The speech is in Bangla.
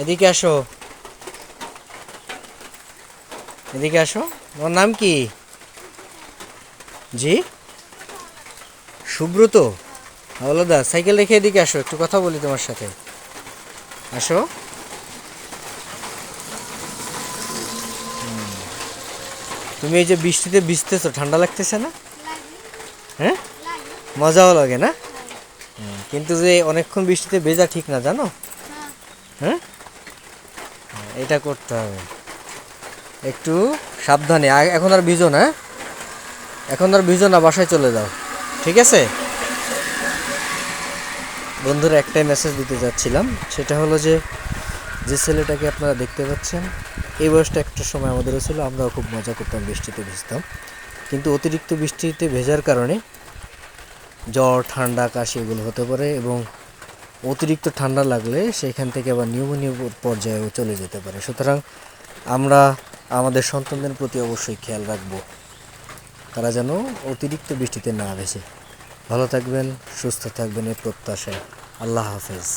এদিকে আসো, এদিকে আসো। তোমার নাম কি? জি, সুব্রত। হাওলাদা, সাইকেল রেখে এদিকে আসো, একটু কথা বলি তোমার সাথে। আসো। তুমি এই যে বৃষ্টিতে ভিজতেছো, ঠান্ডা লাগতেছে না? হ্যাঁ, মজাও লাগে না? কিন্তু যে অনেকক্ষণ বৃষ্টিতে ভেজা ঠিক না, জানো? হ্যাঁ, এটা করতে হবে একটু সাবধানে। এখন আর ভিজো না, হ্যাঁ? এখন আর ভিজো না, বাসায় চলে যাও, ঠিক আছে? বন্ধুরা, একটাই মেসেজ দিতে যাচ্ছিলাম, সেটা হলো যে যে ছেলেটাকে আপনারা দেখতে পাচ্ছেন, এই বয়সটা একটা সময় আমাদেরও ছিল, আমরাও খুব মজা করতাম, বৃষ্টিতে ভিজতাম। কিন্তু অতিরিক্ত বৃষ্টিতে ভেজার কারণে জ্বর, ঠান্ডা, কাশি এগুলো হতে পারে, এবং অতিরিক্ত ঠান্ডা লাগলে সেখান থেকে আবার নিউমোনিয়া পর্যায়েও চলে যেতে পারে। সুতরাং আমরা আমাদের সন্তানদের প্রতি অবশ্যই খেয়াল রাখবো, তারা যেন অতিরিক্ত বৃষ্টিতে না ভেসে। ভালো থাকবেন, সুস্থ থাকবেন, এই প্রত্যাশায়। আল্লাহ হাফেজ।